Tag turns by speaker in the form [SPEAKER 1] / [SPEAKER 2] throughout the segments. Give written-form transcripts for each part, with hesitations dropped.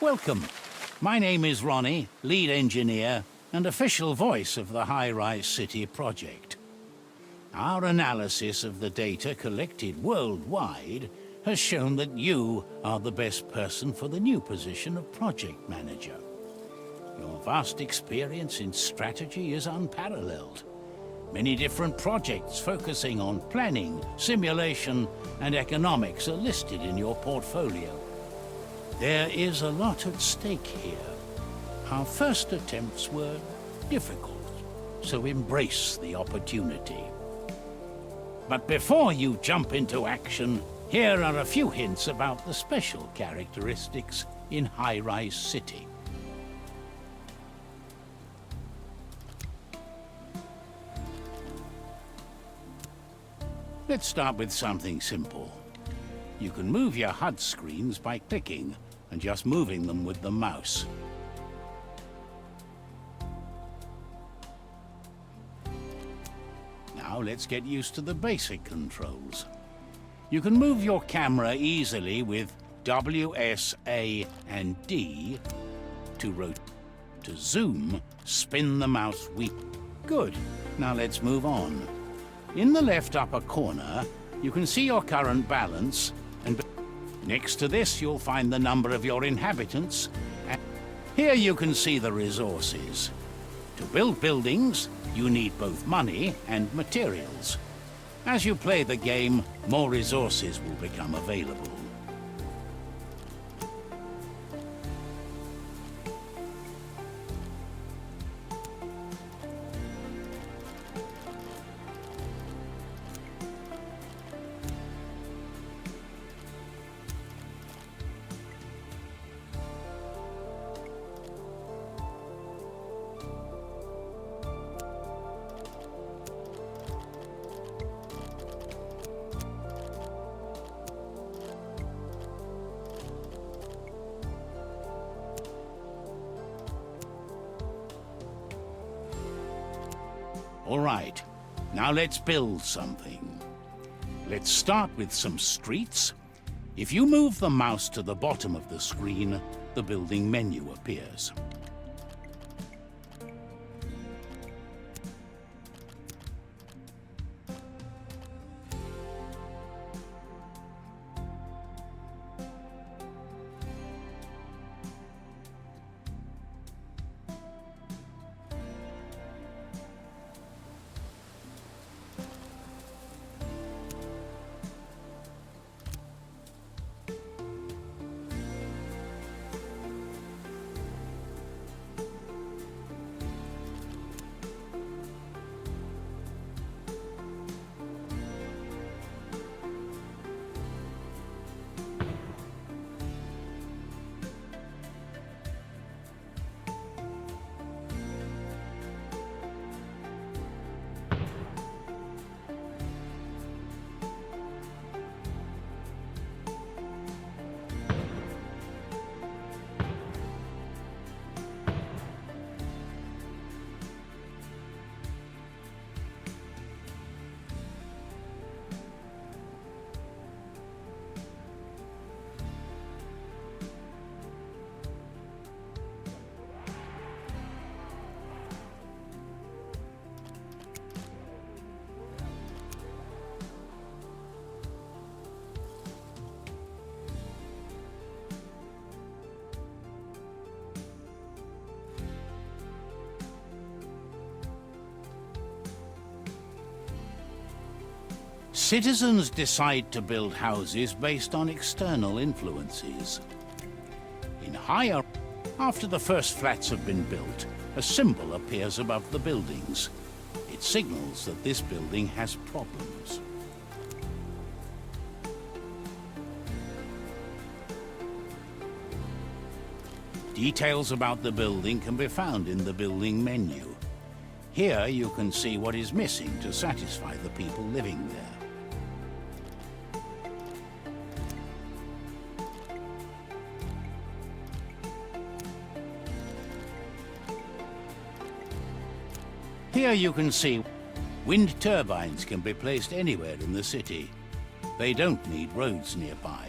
[SPEAKER 1] Welcome. My name is Ronnie, lead engineer and official voice of the Highrise City project. Our analysis of the data collected worldwide has shown that you are the best person for the new position of project manager. Your vast experience in strategy is unparalleled. Many different projects focusing on planning, simulation, and economics are listed in your portfolio. There is a lot at stake here. Our first attempts were difficult, so embrace the opportunity. But before you jump into action, here are a few hints about the special characteristics in Highrise City. Let's start with something simple. You can move your HUD screens by clicking and just moving them with the mouse. Now let's get used to the basic controls. You can move your camera easily with W, S, A, and D to rotate. To zoom, spin the mouse wheel. Good. Now let's move on. In the left upper corner, you can see your current balance, and next to this you'll find the number of your inhabitants. And here you can see the resources. To build buildings, you need both money and materials. As you play the game, more resources will become available. All right, now let's build something. Let's start with some streets. If you move the mouse to the bottom of the screen, the building menu appears. Citizens decide to build houses based on external influences. After the first flats have been built, a symbol appears above the buildings. It signals that this building has problems. Details about the building can be found in the building menu. Here you can see what is missing to satisfy the people living there. Here you can see wind turbines can be placed anywhere in the city. They don't need roads nearby.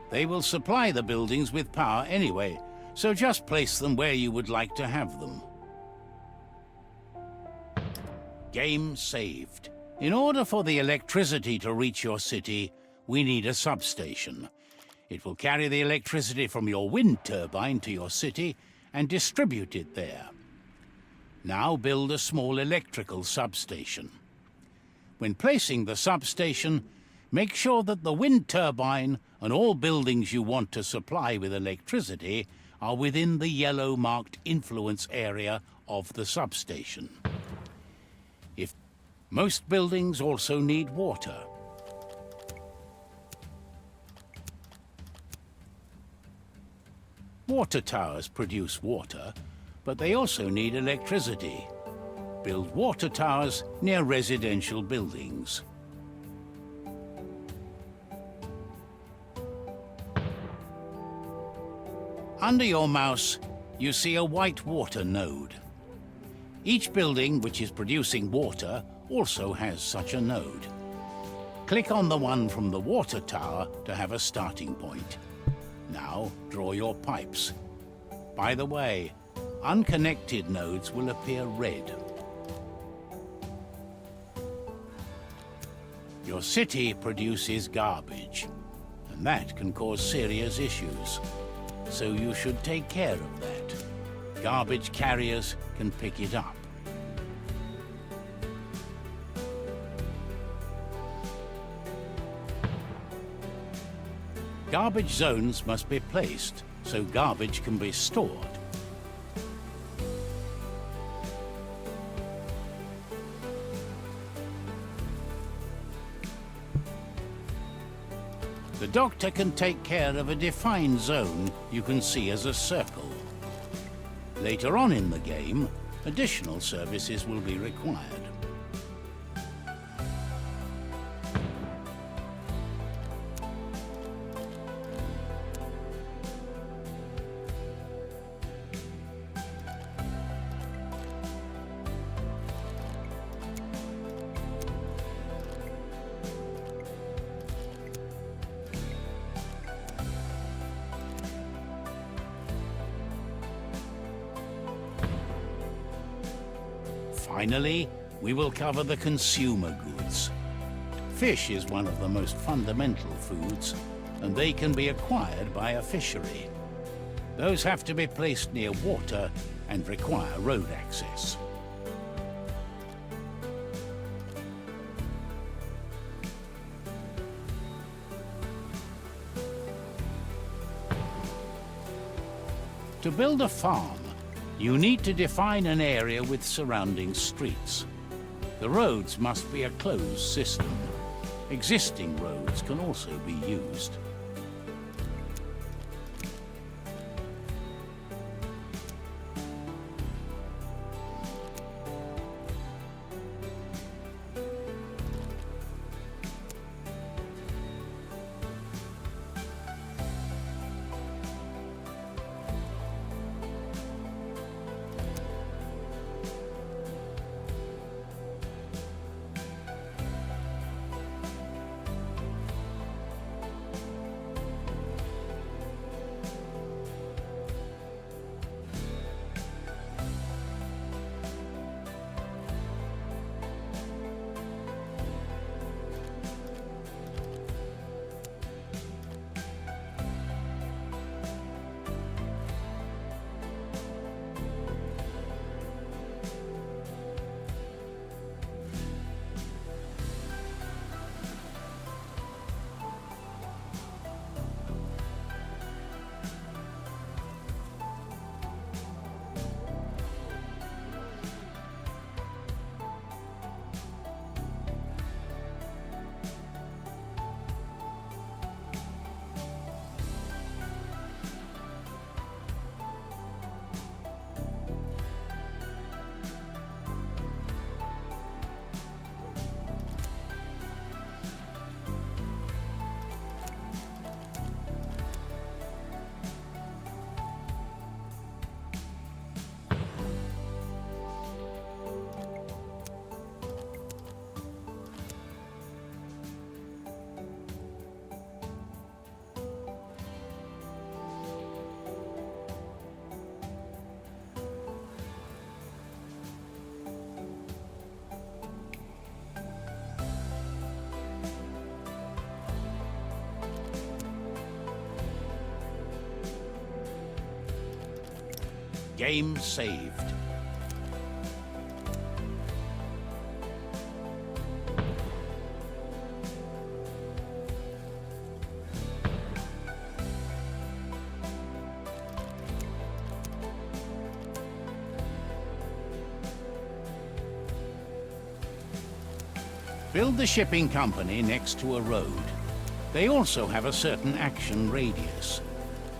[SPEAKER 1] They will supply the buildings with power anyway, so just place them where you would like to have them. Game saved. In order for the electricity to reach your city, we need a substation. It will carry the electricity from your wind turbine to your city and distribute it there. Now build a small electrical substation. When placing the substation, make sure that the wind turbine and all buildings you want to supply with electricity are within the yellow marked influence area of the substation. Most buildings also need water. Water towers produce water, but they also need electricity. Build water towers near residential buildings. Under your mouse, you see a white water node. Each building which is producing water also has such a node. Click on the one from the water tower to have a starting point. Now draw your pipes. By the way, unconnected nodes will appear red. Your city produces garbage, and that can cause serious issues. So you should take care of that. Garbage carriers can pick it up. Garbage zones must be placed so garbage can be stored. The doctor can take care of a defined zone you can see as a circle. Later on in the game, additional services will be required. Finally, we will cover the consumer goods. Fish is one of the most fundamental foods, and they can be acquired by a fishery. Those have to be placed near water and require road access. To build a farm, you need to define an area with surrounding streets. The roads must be a closed system. Existing roads can also be used. Game saved. Build the shipping company next to a road. They also have a certain action radius.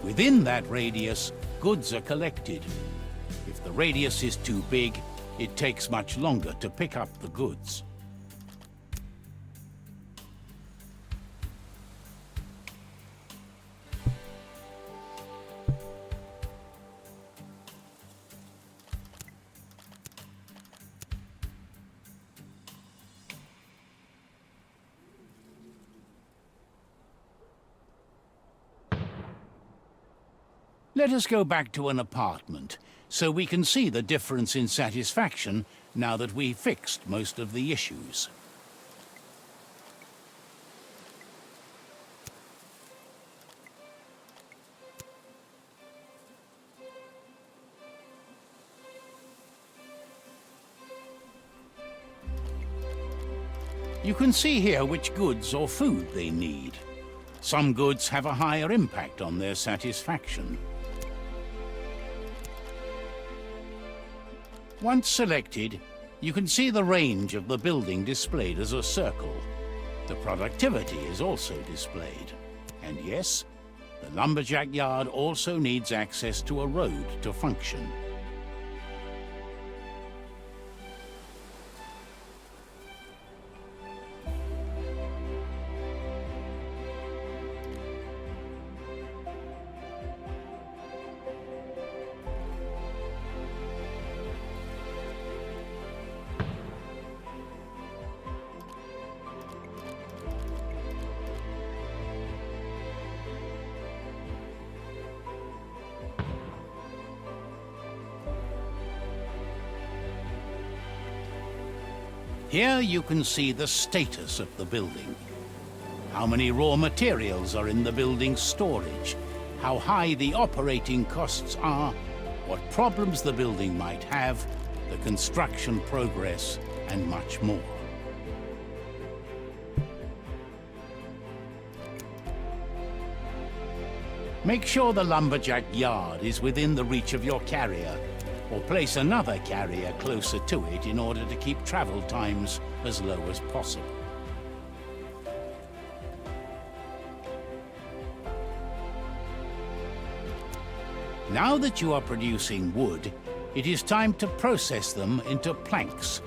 [SPEAKER 1] Within that radius, goods are collected. If the radius is too big, it takes much longer to pick up the goods. Let us go back to an apartment, so we can see the difference in satisfaction now that we've fixed most of the issues. You can see here which goods or food they need. Some goods have a higher impact on their satisfaction. Once selected, you can see the range of the building displayed as a circle. The productivity is also displayed. And yes, the lumberjack yard also needs access to a road to function. Here you can see the status of the building. How many raw materials are in the building's storage, how high the operating costs are, what problems the building might have, the construction progress, and much more. Make sure the lumberjack yard is within the reach of your carrier, or place another carrier closer to it in order to keep travel times as low as possible. Now that you are producing wood, it is time to process them into planks.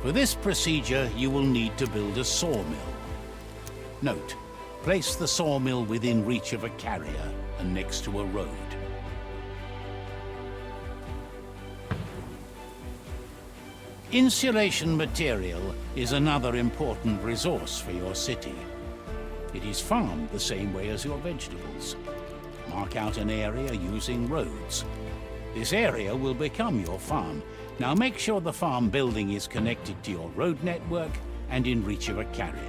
[SPEAKER 1] For this procedure, you will need to build a sawmill. Note, place the sawmill within reach of a carrier and next to a road. Insulation material is another important resource for your city. It is farmed the same way as your vegetables. Mark out an area using roads. This area will become your farm. Now make sure the farm building is connected to your road network and in reach of a carrier.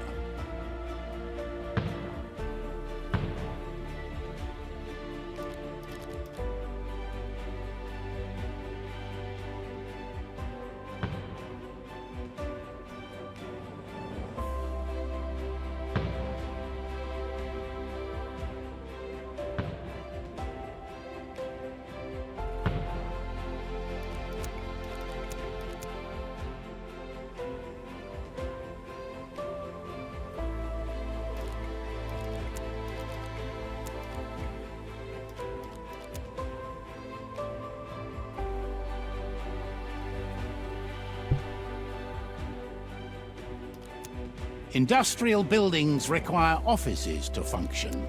[SPEAKER 1] Industrial buildings require offices to function.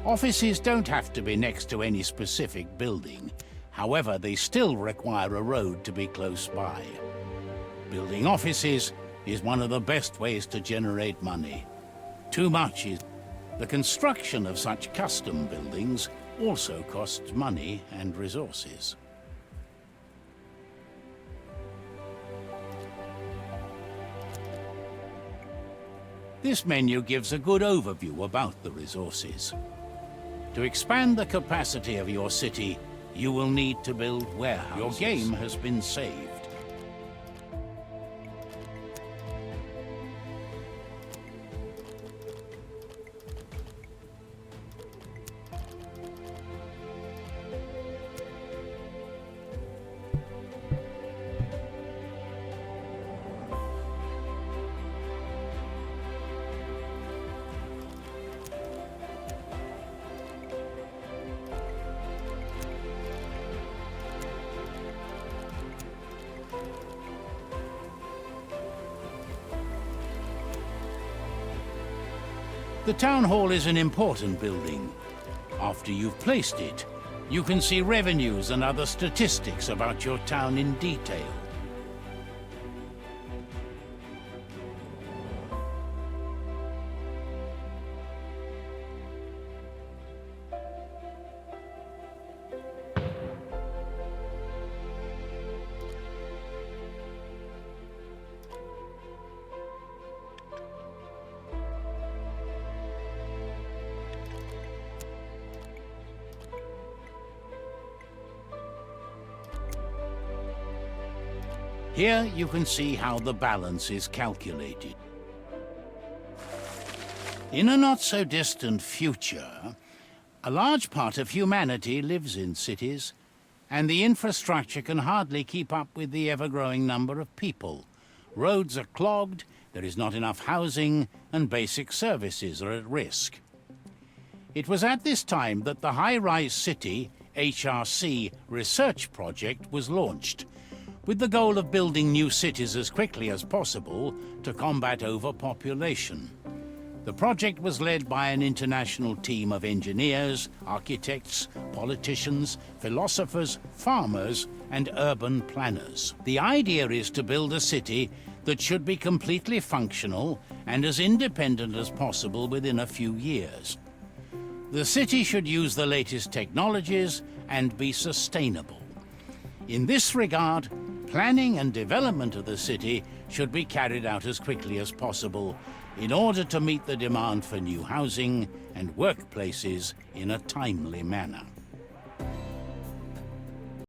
[SPEAKER 1] Offices don't have to be next to any specific building. However, they still require a road to be close by. Building offices is one of the best ways to generate money. Too much is... The construction of such custom buildings also costs money and resources. This menu gives a good overview about the resources. To expand the capacity of your city, you will need to build warehouses. Your game has been saved. The town hall is an important building. After you've placed it, you can see revenues and other statistics about your town in detail. Here you can see how the balance is calculated. In a not-so-distant future, a large part of humanity lives in cities, and the infrastructure can hardly keep up with the ever-growing number of people. Roads are clogged, there is not enough housing, and basic services are at risk. It was at this time that the Highrise City HRC research project was launched, with the goal of building new cities as quickly as possible to combat overpopulation. The project was led by an international team of engineers, architects, politicians, philosophers, farmers, and urban planners. The idea is to build a city that should be completely functional and as independent as possible within a few years. The city should use the latest technologies and be sustainable. In this regard, planning and development of the city should be carried out as quickly as possible in order to meet the demand for new housing and workplaces in a timely manner.